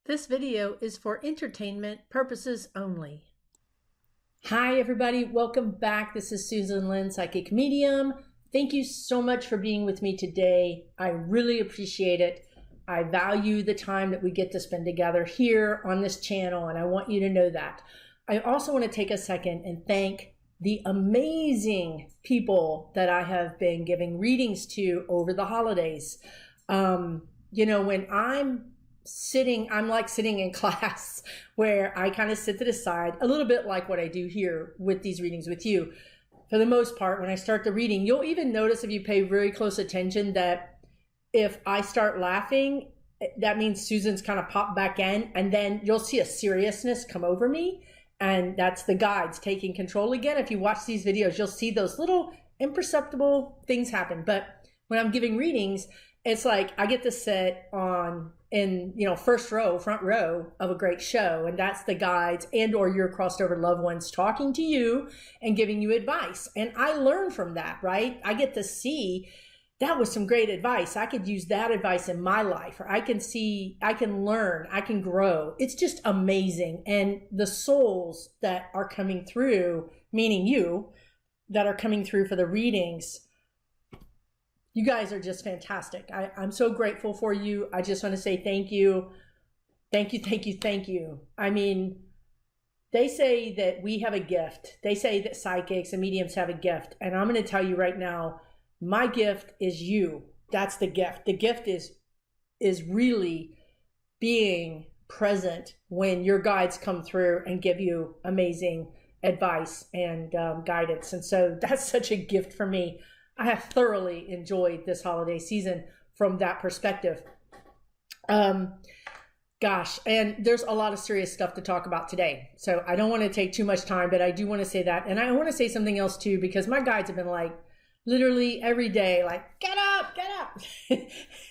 This video is for entertainment purposes only. Hi everybody, welcome back. This is Susan Lynn, Psychic Medium. Thank you so much for being with me today. I really appreciate it. I value the time that we get to spend together here on this channel, and I want you to know that. I also want to take a second and thank the amazing people that I have been giving readings to over the holidays. When I'm like sitting in class where I kind of sit to the side, a little bit like what I do here with these readings with you. For the most part, when I start the reading, you'll even notice if you pay very close attention that if I start laughing, that means Susan's kind of popped back in, and then you'll see a seriousness come over me. And that's the guides taking control again. If you watch these videos, you'll see those little imperceptible things happen. But when I'm giving readings, it's like I get to sit front row of a great show, and that's the guides and or your crossed over loved ones talking to you and giving you advice. And I learn from that, right? I get to see that was some great advice. I could use that advice in my life, or I can see, I can learn, I can grow. It's just amazing. And the souls that are coming through, meaning you, that are coming through for the readings, you guys are just fantastic. I'm so grateful for you. I just want to say thank you. Thank you, thank you, thank you. I mean, they say that we have a gift. They say that psychics and mediums have a gift. And I'm going to tell you right now, my gift is you. That's the gift. The gift is really being present when your guides come through and give you amazing advice and guidance. And so that's such a gift for me. I have thoroughly enjoyed this holiday season from that perspective. Gosh, and there's a lot of serious stuff to talk about today. So I don't want to take too much time, but I do want to say that. And I want to say something else too, because my guides have been like, literally every day, like, get up, get up.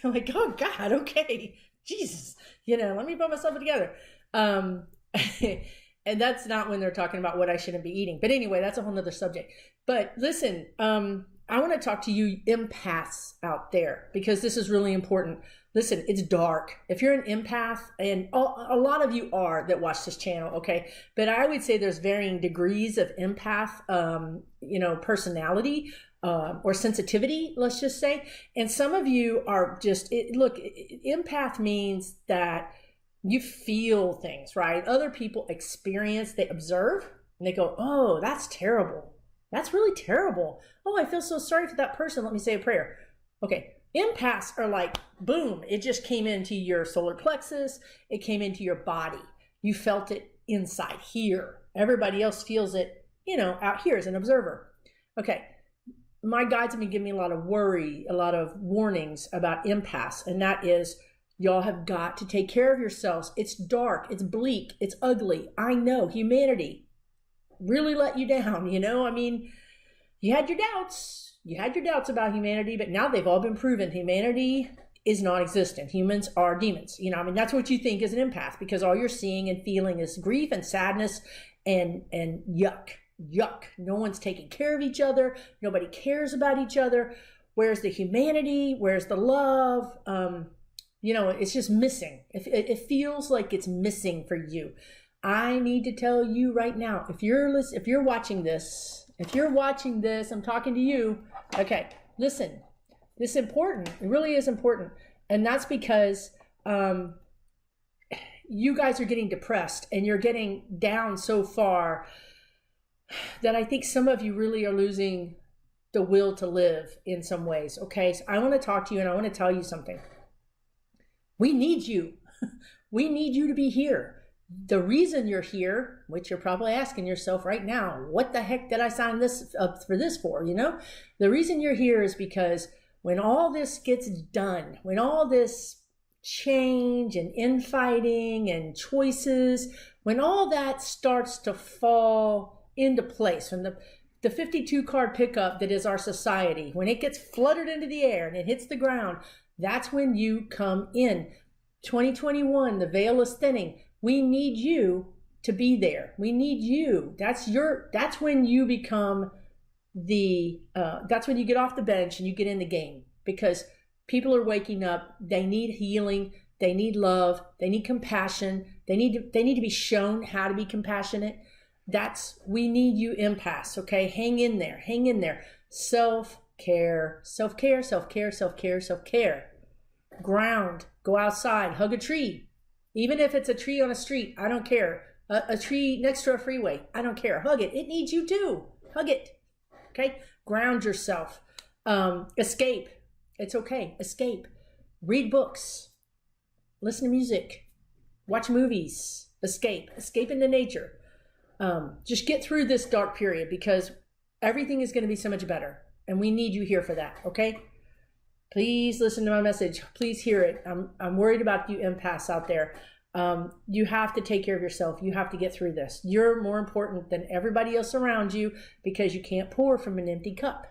I'm like, oh God, okay, Jesus, let me put myself together. And that's not when they're talking about what I shouldn't be eating. But anyway, that's a whole nother subject. But listen, I want to talk to you empaths out there, because this is really important. Listen, it's dark. If you're an empath, and a lot of you are that watch this channel, okay? But I would say there's varying degrees of empath, personality or sensitivity, let's just say. And some of you are just, empath means that you feel things, right? Other people experience, they observe, and they go, oh, that's terrible. That's really terrible. Oh, I feel so sorry for that person. Let me say a prayer. Okay. Empaths are like, boom, it just came into your solar plexus. It came into your body. You felt it inside here. Everybody else feels it, out here as an observer. Okay. My guides have been giving me a lot of worry, a lot of warnings about empaths. And that is, y'all have got to take care of yourselves. It's dark. It's bleak. It's ugly. I know. Humanity really let you down, I mean, you had your doubts about humanity, but now they've all been proven. Humanity is non-existent. Humans are demons. That's what you think as an empath, because all you're seeing and feeling is grief and sadness and yuck. No one's taking care of each other. Nobody cares about each other. Where's the humanity? Where's the love? It's just missing. It feels like it's missing for you. I need to tell you right now, if you're watching this, I'm talking to you. Okay, listen, this is important. It really is important. And that's because you guys are getting depressed and you're getting down so far that I think some of you really are losing the will to live in some ways. Okay, so I want to talk to you and I want to tell you something. We need you. We need you to be here. The reason you're here, which you're probably asking yourself right now, what the heck did I sign this up for this for? The reason you're here is because when all this gets done, when all this change and infighting and choices, when all that starts to fall into place, when the 52 card pickup that is our society, when it gets fluttered into the air and it hits the ground, that's when you come in. 2021, the veil is thinning. We need you to be there. We need you. That's when you become that's when you get off the bench and you get in the game, because people are waking up. They need healing. They need love. They need compassion. They need to be shown how to be compassionate. We need you empaths, okay? Hang in there. Hang in there. Self-care, self-care, self-care, self-care, self-care. Ground. Go outside. Hug a tree. Even if it's a tree on a street, I don't care. A tree next to a freeway, I don't care. Hug it. It needs you too. Hug it. Okay? Ground yourself. Escape. It's okay. Escape. Read books. Listen to music. Watch movies. Escape. Escape into nature. Just get through this dark period because everything is going to be so much better. And we need you here for that. Okay? Please listen to my message. Please hear it. I'm worried about you empaths out there. You have to take care of yourself. You have to get through this. You're more important than everybody else around you because you can't pour from an empty cup.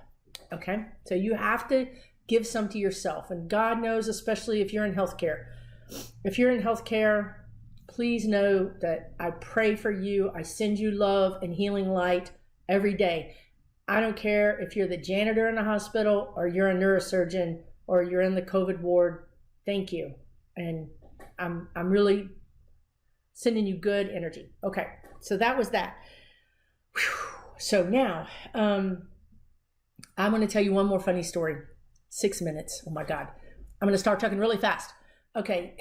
Okay? So you have to give some to yourself. And God knows, especially if you're in healthcare. If you're in healthcare, please know that I pray for you. I send you love and healing light every day. I don't care if you're the janitor in a hospital or you're a neurosurgeon or you're in the COVID ward. Thank you. And I'm really sending you good energy. Okay, so that was that. Whew. So now I'm going to tell you one more funny story. 6 minutes. Oh my God. I'm going to start talking really fast. Okay,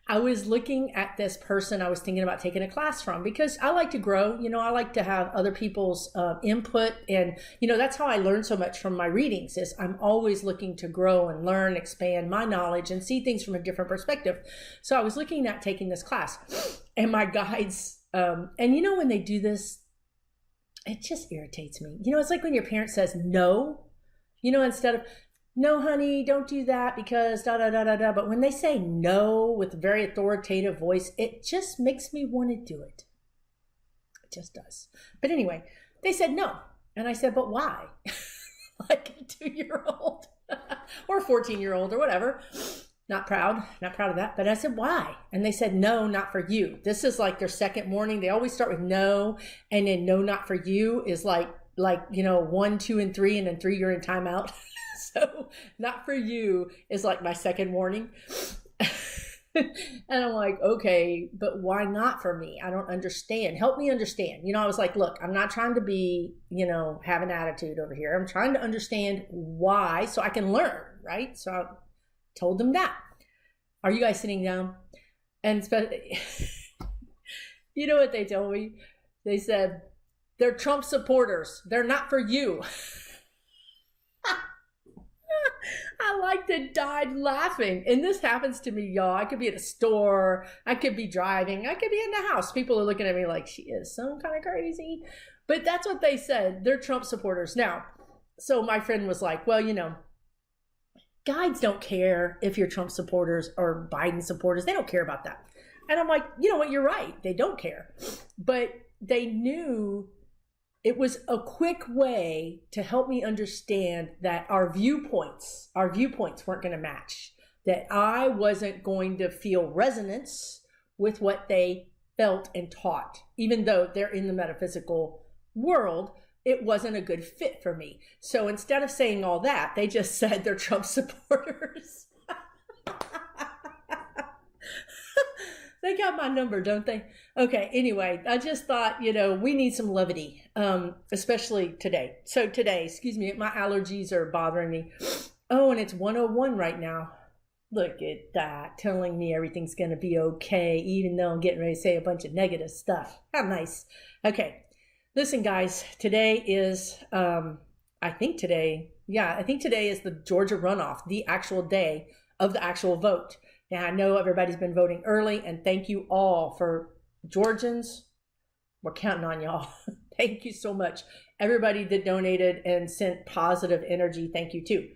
I was looking at this person I was thinking about taking a class from because I like to grow. You know, I like to have other people's input. And, you know, that's how I learn so much from my readings is I'm always looking to grow and learn, expand my knowledge and see things from a different perspective. So I was looking at taking this class and my guides, and you know, when they do this, it just irritates me. You know, it's like when your parent says no, you know, instead of, no, honey, don't do that because da, da, da, da, da. But when they say no with a very authoritative voice, it just makes me want to do it. It just does. But anyway, they said no. And I said, but why? Like a 2-year-old or a 14-year-old or whatever. Not proud of that. But I said, why? And they said, no, not for you. This is like their second warning. They always start with no. And then no, not for you is like, you know, 1, 2, and 3. And then 3, you're in timeout. So not for you is like my second warning. And I'm like, okay, but why not for me? I don't understand. Help me understand. You know, I was like, look, I'm not trying to be, you know, have an attitude over here. I'm trying to understand why so I can learn, right? So I told them that. Are you guys sitting down? And you know what they told me? They said, they're Trump supporters. They're not for you. I like to die laughing. And this happens to me, y'all. I could be at a store. I could be driving. I could be in the house. People are looking at me like she is some kind of crazy. But that's what they said. They're Trump supporters. Now, so my friend was like, well, you know, guides don't care if you're Trump supporters or Biden supporters. They don't care about that. And I'm like, you know what? You're right. They don't care. But they knew it was a quick way to help me understand that our viewpoints weren't going to match, that I wasn't going to feel resonance with what they felt and taught. Even though they're in the metaphysical world, it wasn't a good fit for me. So instead of saying all that, they just said they're Trump supporters. They got my number, don't they? Okay, anyway, I just thought, you know, we need some levity, especially today. So today, excuse me, my allergies are bothering me. Oh, and it's 101 right now. Look at that, telling me everything's going to be okay, even though I'm getting ready to say a bunch of negative stuff. How nice. Okay, listen, guys, today is, I think today is the Georgia runoff, the actual day of the actual vote. Now, I know everybody's been voting early, and thank you all for Georgians. We're counting on y'all. Thank you so much. Everybody that donated and sent positive energy, thank you too.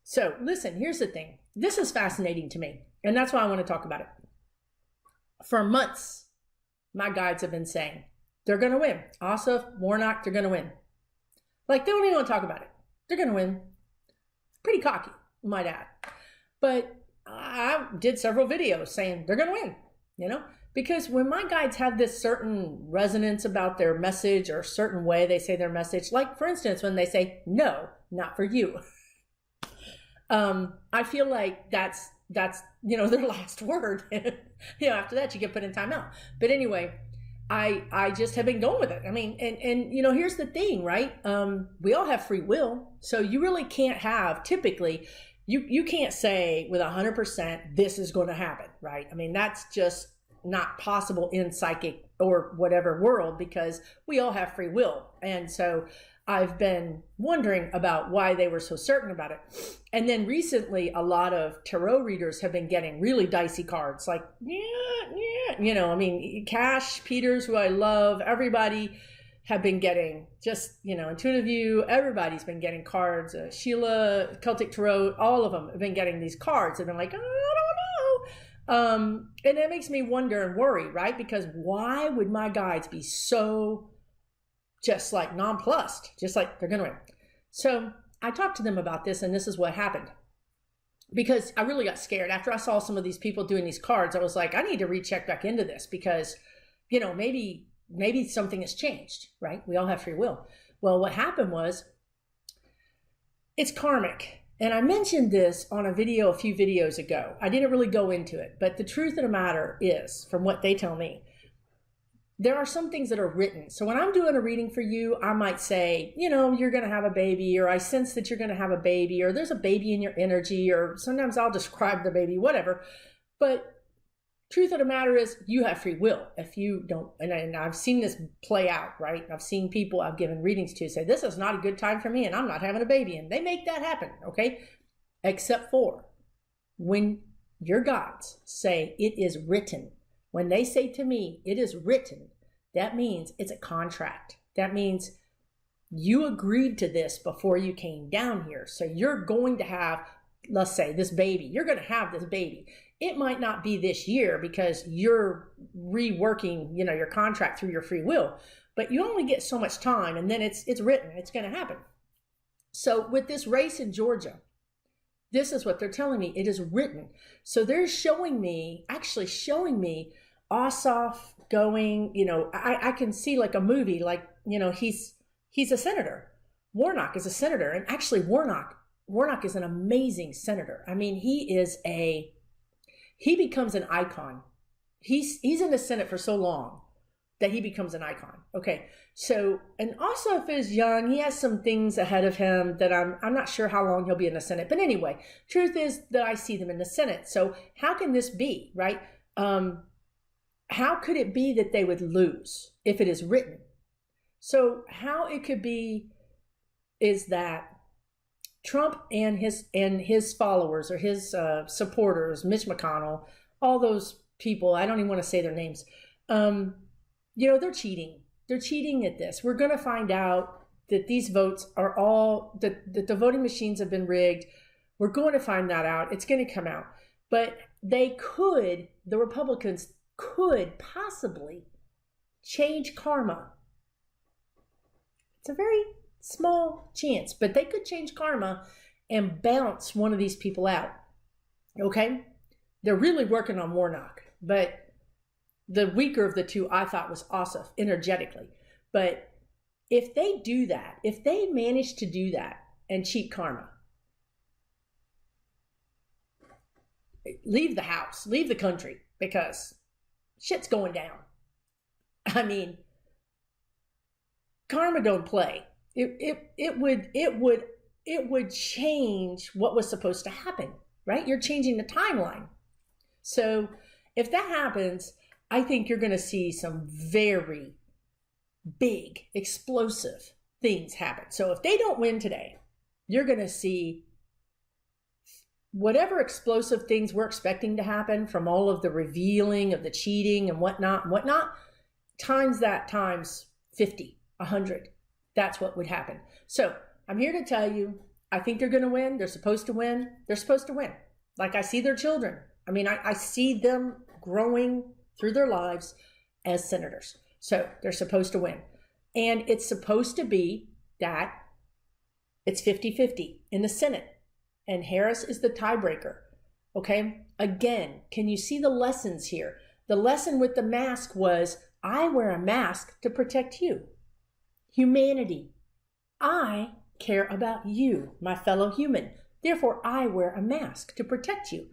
So listen, here's the thing. This is fascinating to me, and that's why I want to talk about it. For months, my guides have been saying, they're going to win. Ossoff, Warnock, they're going to win. Like, they don't even want to talk about it. They're going to win. Pretty cocky, might add. But I did several videos saying they're going to win, you know, because when my guides have this certain resonance about their message or a certain way they say their message, like for instance, when they say, no, not for you. I feel like that's that's, their last word. After that you get put in timeout. But anyway, I just have been going with it. I mean, and here's the thing, right? We all have free will. So you really can't have, typically, you can't say with 100% this is going to happen, right? I mean, that's just not possible in psychic or whatever world, because we all have free will. And so I've been wondering about why they were so certain about it. And then recently, a lot of tarot readers have been getting really dicey cards, like, I mean, Cash Peters, who I love, everybody have been getting just, Intuitive View, everybody's been getting cards. Sheila, Celtic Tarot, all of them have been getting these cards. They've been like, I don't know. And it makes me wonder and worry, right? Because why would my guides be so just like nonplussed, just like they're going to win? So I talked to them about this, and this is what happened. Because I really got scared. After I saw some of these people doing these cards, I was like, I need to recheck back into this, because, maybe something has changed, right? We all have free will. Well, what happened was, it's karmic. And I mentioned this on a video a few videos ago. I didn't really go into it, but the truth of the matter is, from what they tell me, there are some things that are written. So when I'm doing a reading for you, I might say, you're going to have a baby, or I sense that you're going to have a baby, or there's a baby in your energy, or sometimes I'll describe the baby, whatever. But truth of the matter is, you have free will. If you don't, and I've seen this play out, right? I've seen people I've given readings to say, this is not a good time for me, and I'm not having a baby. And they make that happen, okay? Except for when your guides say it is written. When they say to me, it is written, that means it's a contract. That means you agreed to this before you came down here. So you're going to have, let's say, this baby. You're going to have this baby. It might not be this year because you're reworking, your contract through your free will, but you only get so much time, and then it's written. It's going to happen. So with this race in Georgia, this is what they're telling me. It is written. So they're actually showing me Ossoff going, I can see like a movie, like, he's a senator. Warnock is a senator. And actually Warnock is an amazing senator. I mean, he becomes an icon. He's in the Senate for so long that he becomes an icon. Okay. So, and Ossoff is young. He has some things ahead of him that I'm not sure how long he'll be in the Senate. But anyway, truth is that I see them in the Senate. So how can this be, right? How could it be that they would lose if it is written? So how it could be is that Trump and his followers, or his supporters, Mitch McConnell, all those people, I don't even want to say their names, they're cheating. They're cheating at this. We're going to find out that these votes are all, that the voting machines have been rigged. We're going to find that out. It's going to come out. But the Republicans could possibly change karma. It's a very small chance, but they could change karma and bounce one of these people out. Okay? They're really working on Warnock, but the weaker of the two I thought was Ossoff energetically. But if they do that, if they manage to do that and cheat karma, leave the house, leave the country, because shit's going down. I mean, karma don't play. It would change what was supposed to happen, right? You're changing the timeline. So if that happens, I think you're going to see some very big, explosive things happen. So if they don't win today, you're going to see whatever explosive things we're expecting to happen from all of the revealing of the cheating and whatnot, times that times 50, 100. That's what would happen. So I'm here to tell you, I think they're going to win. They're supposed to win. They're supposed to win. Like I see their children. I mean, I see them growing through their lives as senators. So they're supposed to win. And it's supposed to be that it's 50-50 in the Senate. And Harris is the tiebreaker. Okay? Again, can you see the lessons here? The lesson with the mask was, I wear a mask to protect you. Humanity. I care about you, my fellow human. Therefore, I wear a mask to protect you.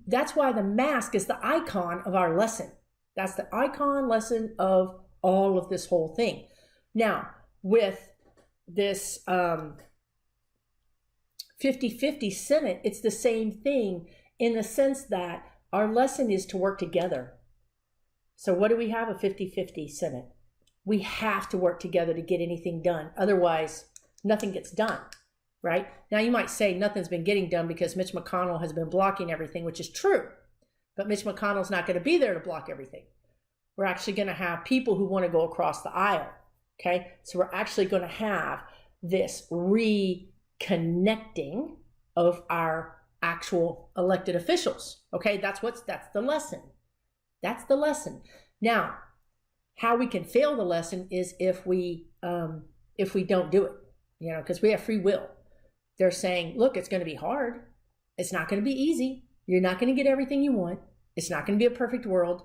That's why the mask is the icon of our lesson. That's the icon lesson of all of this whole thing. Now, with this 50-50 Senate, it's the same thing in the sense that our lesson is to work together. So what do we have? A 50-50 Senate. We have to work together to get anything done. Otherwise, nothing gets done, right? Now, you might say nothing's been getting done because Mitch McConnell has been blocking everything, which is true. But Mitch McConnell's not going to be there to block everything. We're actually going to have people who want to go across the aisle, okay? So we're actually going to have this reconnecting of our actual elected officials, okay? That's the lesson. That's the lesson. Now, how we can fail the lesson is if we don't do it, because we have free will. They're saying, look, it's going to be hard. It's not going to be easy. You're not going to get everything you want. It's not going to be a perfect world,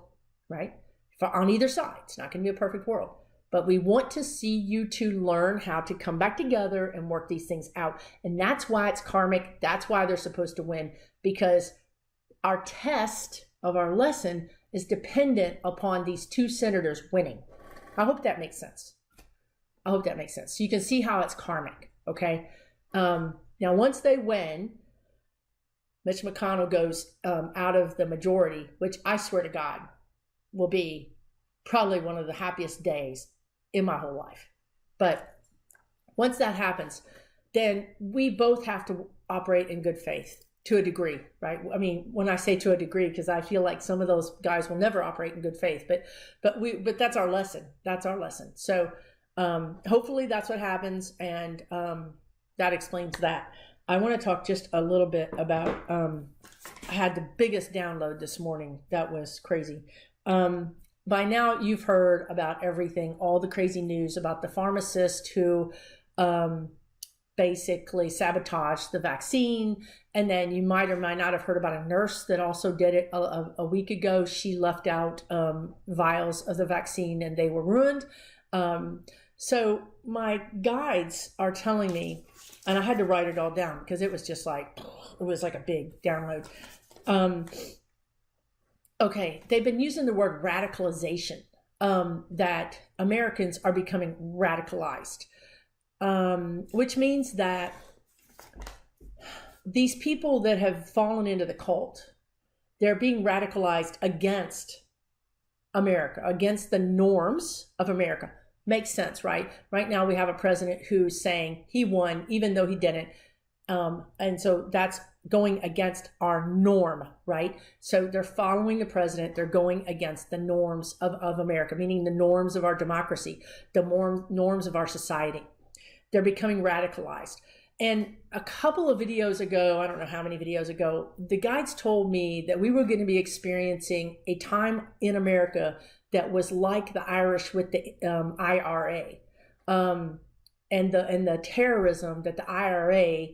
right? On either side, it's not going to be a perfect world. But we want to see you to learn how to come back together and work these things out. And that's why it's karmic. That's why they're supposed to win, because our test of our lesson is dependent upon these two senators winning. I hope that makes sense. I hope that makes sense. So you can see how it's karmic, okay? Now, once they win, Mitch McConnell goes out of the majority, which I swear to God will be probably one of the happiest days in my whole life. But once that happens, then we both have to operate in good faith to a degree, right? I mean, when I say to a degree, because I feel like some of those guys will never operate in good faith, but that's our lesson. That's our lesson. So hopefully that's what happens, and that explains that. I want to talk just a little bit about, I had the biggest download this morning. That was crazy. By now you've heard about everything, all the crazy news about the pharmacist who basically sabotaged the vaccine. And then you might or might not have heard about a nurse that also did it a week ago. She left out vials of the vaccine and they were ruined. So my guides are telling me, and I had to write it all down because it was just like, it was like a big download. Okay, they've been using the word radicalization, that Americans are becoming radicalized, which means that these people that have fallen into the cult, they're being radicalized against America, against the norms of America. Makes sense, right? Right now we have a president who's saying he won, even though he didn't. And so that's going against our norm, right? So they're following the president. They're going against the norms of America, meaning the norms of our democracy, the norms of our society. They're becoming radicalized. And a couple of videos ago, I don't know how many videos ago, the guides told me that we were going to be experiencing a time in America that was like the Irish with the IRA, and the terrorism that the IRA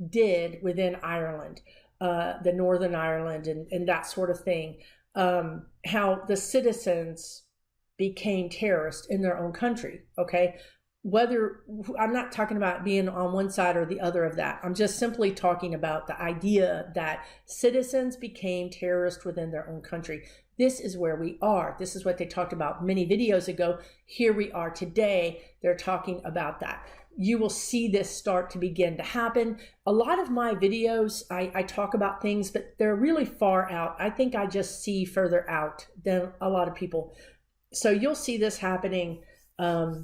did within Ireland, the Northern Ireland, and that sort of thing. How the citizens became terrorists in their own country. Okay, I'm not talking about being on one side or the other of that. I'm just simply talking about the idea that citizens became terrorists within their own country. This is where we are. This is what they talked about many videos ago. Here we are today. They're talking about that. You will see this start to begin to happen. A lot of my videos, I talk about things, but they're really far out. I think I just see further out than a lot of people. So you'll see this happening. You'll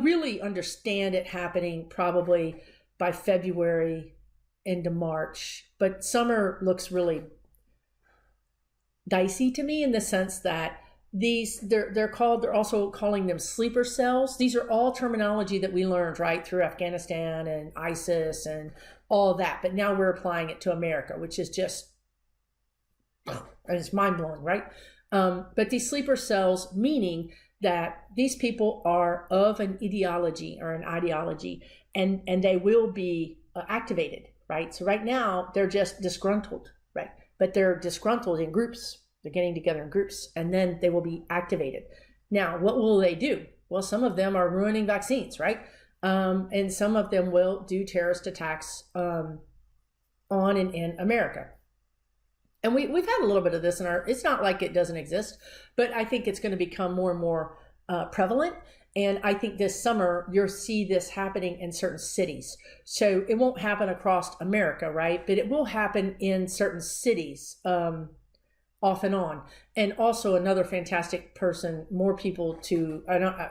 really understand it happening probably by February into March. But summer looks really dicey to me in the sense that they're also calling them sleeper cells. These are all terminology that we learned right through Afghanistan and ISIS and all that. But now we're applying it to America, which is just, it's mind blowing, right? But these sleeper cells, meaning that these people are of an ideology or an ideology, and they will be activated, right? So right now they're just disgruntled, right? But they're disgruntled in groups. They're getting together in groups, and then they will be activated. Now, what will they do? Well, some of them are ruining vaccines, right? And some of them will do terrorist attacks on and in America. And we've had a little bit of this in it's not like it doesn't exist, but I think it's going to become more and more prevalent. And I think this summer you'll see this happening in certain cities. So it won't happen across America, right? But it will happen in certain cities off and on. And also another fantastic person, more people to,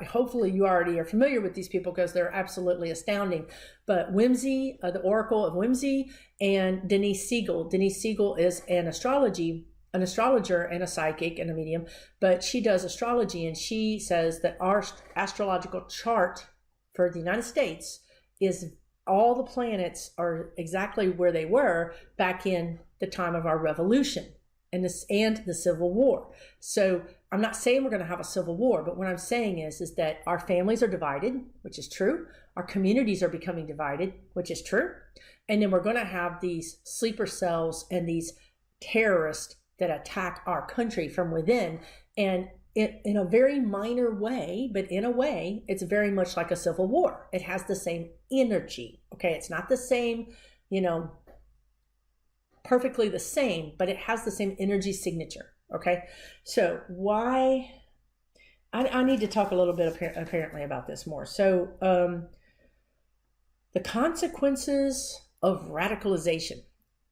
hopefully you already are familiar with these people because they're absolutely astounding. But Whimsy, the Oracle of Whimsy, and Denise Siegel. Denise Siegel is an astrologer and a psychic and a medium, but she does astrology, and she says that our astrological chart for the United States is all the planets are exactly where they were back in the time of our revolution and the Civil War. So I'm not saying we're going to have a civil war, but what I'm saying is that our families are divided, which is true. Our communities are becoming divided, which is true. And then we're going to have these sleeper cells and these terrorists that attack our country from within, and in a very minor way, but in a way, it's very much like a civil war. It has the same energy. Okay, it's not the same, perfectly the same, but it has the same energy signature. Okay, so why? I need to talk a little bit apparently about this more. So the consequences of radicalization.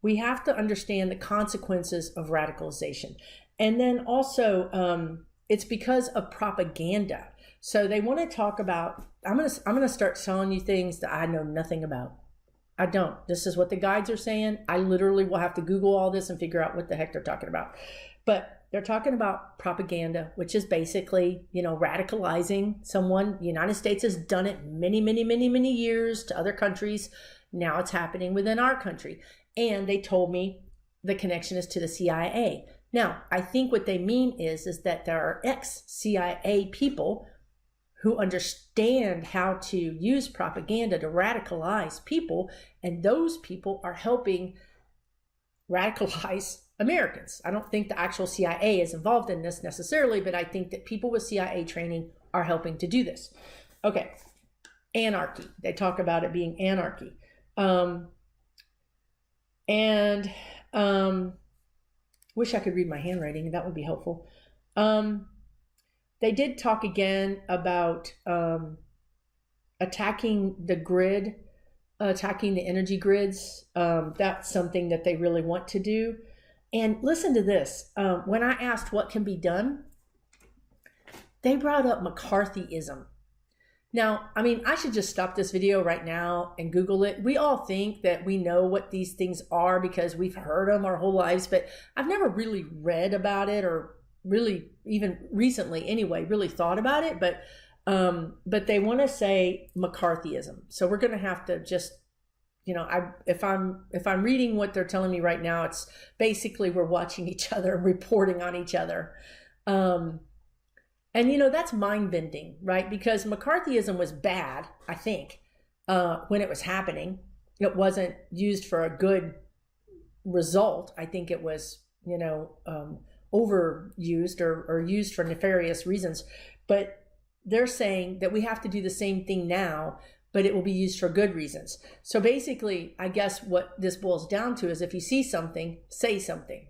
We have to understand the consequences of radicalization. And then also, it's because of propaganda. So they want to talk about, I'm going to start telling you things that I know nothing about. I don't. This is what the guides are saying. I literally will have to Google all this and figure out what the heck they're talking about. But they're talking about propaganda, which is basically, radicalizing someone. The United States has done it many, many, many, many years to other countries. Now it's happening within our country. And they told me the connection is to the CIA. Now, I think what they mean is that there are ex-CIA people who understand how to use propaganda to radicalize people, and those people are helping radicalize Americans. I don't think the actual CIA is involved in this necessarily, but I think that people with CIA training are helping to do this. Okay, anarchy. They talk about it being anarchy. Wish I could read my handwriting. That would be helpful. They did talk again about attacking the grid, attacking the energy grids. That's something that they really want to do. And listen to this. When I asked what can be done, they brought up McCarthyism. Now, I should just stop this video right now and Google it. We all think that we know what these things are because we've heard them our whole lives, but I've never really read about it, or really, even recently anyway, really thought about it. But they want to say McCarthyism. So we're going to have to just, if I'm reading what they're telling me right now, it's basically we're watching each other and reporting on each other. And, that's mind-bending, right? Because McCarthyism was bad, I think, when it was happening. It wasn't used for a good result. I think it was, overused or used for nefarious reasons. But they're saying that we have to do the same thing now, but it will be used for good reasons. So basically, I guess what this boils down to is if you see something, say something.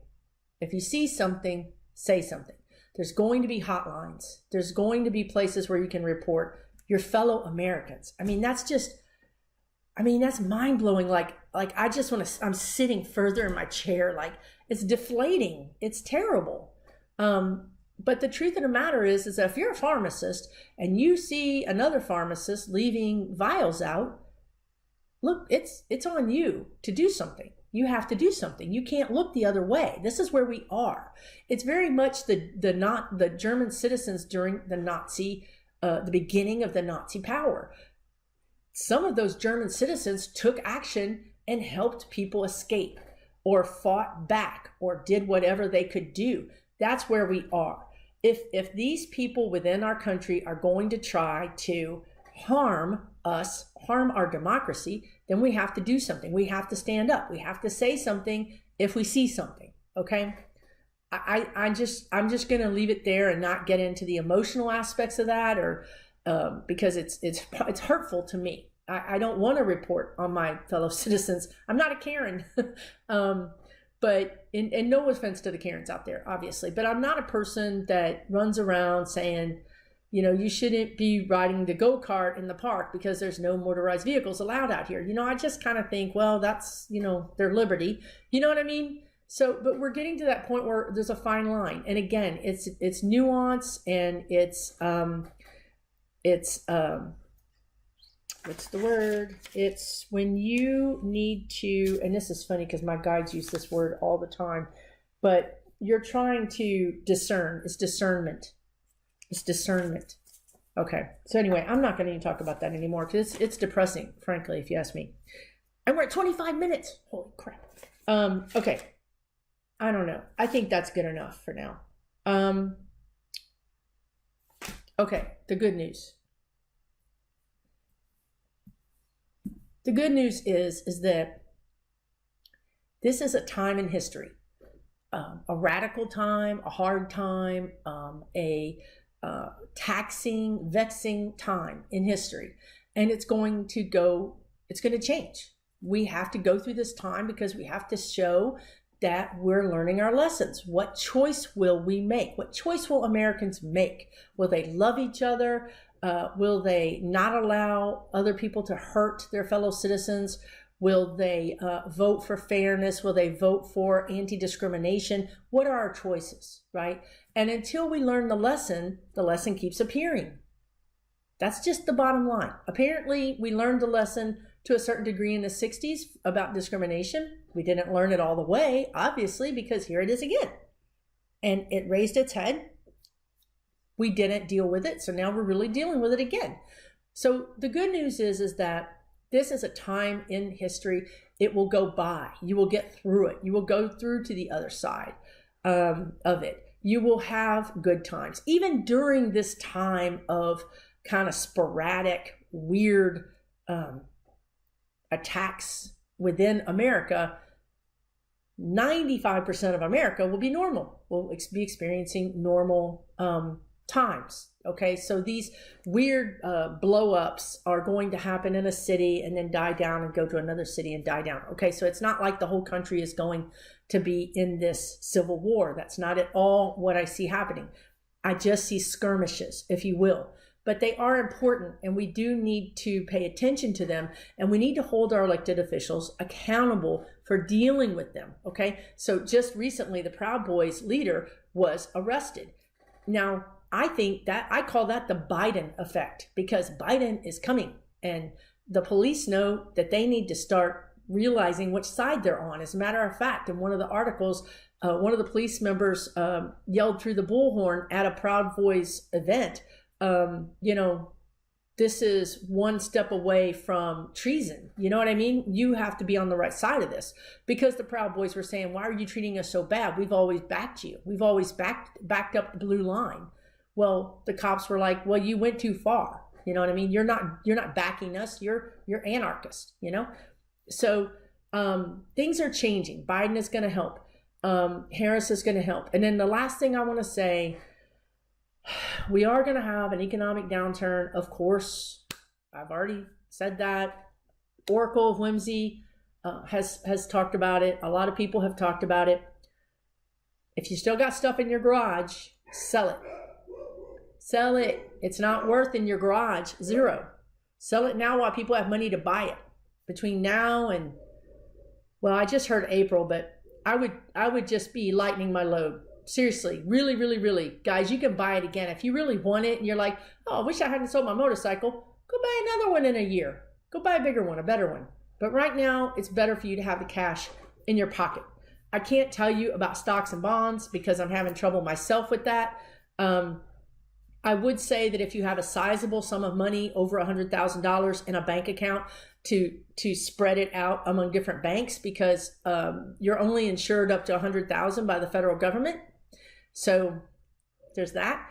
If you see something, say something. There's going to be hotlines. There's going to be places where you can report your fellow Americans. That's mind-blowing. Like I just want to, I'm sitting further in my chair. Like, it's deflating. It's terrible. But the truth of the matter is that if you're a pharmacist and you see another pharmacist leaving vials out, look, it's on you to do something. You have to do something. You can't look the other way. This is where we are. It's very much the German citizens during the beginning of the Nazi power. Some of those German citizens took action and helped people escape, or fought back, or did whatever they could do. That's where we are. If these people within our country are going to try to harm us, harm our democracy, then we have to do something. We have to stand up. We have to say something if we see something. Okay. I'm just going to leave it there and not get into the emotional aspects of that, or because it's hurtful to me. I don't want to report on my fellow citizens. I'm not a Karen. But, and no offense to the Karens out there, obviously, but I'm not a person that runs around saying, you know, you shouldn't be riding the go-kart in the park because there's no motorized vehicles allowed out here. You know, I just kind of think, well, that's, you know, their liberty. You know what I mean? So, but we're getting to that point where there's a fine line. And again, it's nuance, and it's what's the word? It's when you need to, and this is funny because my guides use this word all the time, but you're trying to discern. It's discernment. It's discernment. Okay. So anyway, I'm not going to even talk about that anymore because it's depressing, frankly, if you ask me. And we're at 25 minutes. Holy crap. Okay. I don't know. I think that's good enough for now. Okay. The good news. The good news is that this is a time in history, a radical time, a hard time, a taxing, vexing time in history. And it's going to change. We have to go through this time because we have to show that we're learning our lessons. What choice will we make? What choice will Americans make? Will they love each other? Will they not allow other people to hurt their fellow citizens? Will they vote for fairness? Will they vote for anti-discrimination? What are our choices, right? And until we learn the lesson keeps appearing. That's just the bottom line. Apparently, we learned the lesson to a certain degree in the 60s about discrimination. We didn't learn it all the way, obviously, because here it is again. And it raised its head. We didn't deal with it, so now we're really dealing with it again. So the good news is that this is a time in history. It will go by. You will get through it. You will go through to the other side of it. You will have good times. Even during this time of kind of sporadic, weird attacks within America, 95% of America will be normal. We'll be experiencing normal times. Okay, so these weird blow-ups are going to happen in a city and then die down and go to another city and die down. Okay, so it's not like the whole country is going to be in this civil war. That's not at all what I see happening. I just see skirmishes, if you will. But they are important, and we do need to pay attention to them, and we need to hold our elected officials accountable for dealing with them. Okay, so just recently, the Proud Boys leader was arrested. Now, I call that the Biden effect, because Biden is coming, and the police know that they need to start realizing which side they're on. As a matter of fact, in one of the articles, one of the police members yelled through the bullhorn at a Proud Boys event, you know, this is one step away from treason. You know what I mean? You have to be on the right side of this, because the Proud Boys were saying, why are you treating us so bad? We've always backed you. We've always backed up the blue line. Well, the cops were like, well, you went too far. You know what I mean? You're not backing us. You're anarchist, you know? So things are changing. Biden is going to help. Harris is going to help. And then the last thing I want to say, we are going to have an economic downturn, of course. I've already said that. Oracle of Whimsy has talked about it. A lot of people have talked about it. If you still got stuff in your garage, sell it. Sell it. It's not worth in your garage zero. Sell it now while people have money to buy it. Between now and, well, I just heard April, but I would just be lightening my load. Seriously, really, really, really. Guys, you can buy it again. If you really want it and you're like, oh, I wish I hadn't sold my motorcycle, go buy another one in a year. Go buy a bigger one, a better one. But right now, it's better for you to have the cash in your pocket. I can't tell you about stocks and bonds because I'm having trouble myself with that. I would say that if you have a sizable sum of money, over $100,000 in a bank account, to spread it out among different banks, because you're only insured up to $100,000 by the federal government. So there's that.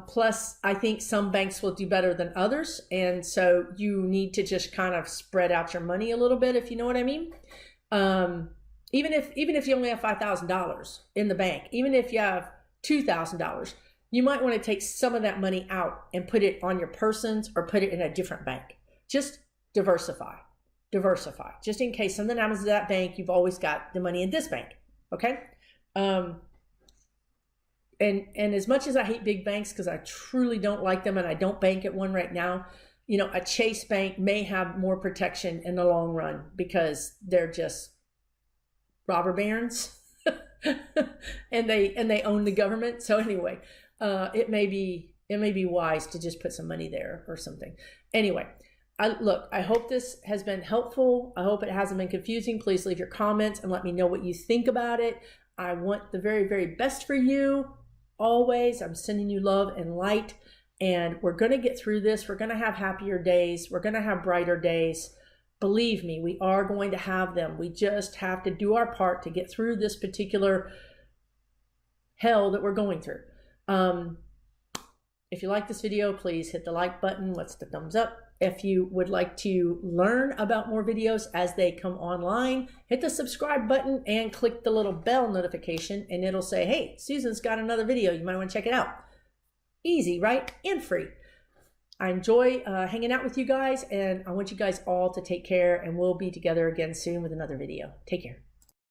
Plus, I think some banks will do better than others. And so you need to just kind of spread out your money a little bit, if you know what I mean. Even if you only have $5,000 in the bank, even if you have $2,000, you might want to take some of that money out and put it on your persons or put it in a different bank. Just diversify. Just in case something happens to that bank, you've always got the money in this bank. Okay. And as much as I hate big banks, because I truly don't like them, and I don't bank at one right now, you know, a Chase Bank may have more protection in the long run because they're just robber barons and they own the government. So anyway, it may be wise to just put some money there or something. Anyway, I hope this has been helpful. I hope it hasn't been confusing. Please leave your comments and let me know what you think about it. I want the very, very best for you. Always, I'm sending you love and light, and we're going to get through this. We're going to have happier days. We're going to have brighter days. Believe me, we are going to have them. We just have to do our part to get through this particular hell that we're going through. If you like this video, please hit the like button. What's the thumbs up? If you would like to learn about more videos as they come online, hit the subscribe button and click the little bell notification, and it'll say, hey, Susan's got another video. You might want to check it out. Easy, right? And free. I enjoy hanging out with you guys, and I want you guys all to take care, and we'll be together again soon with another video. Take care.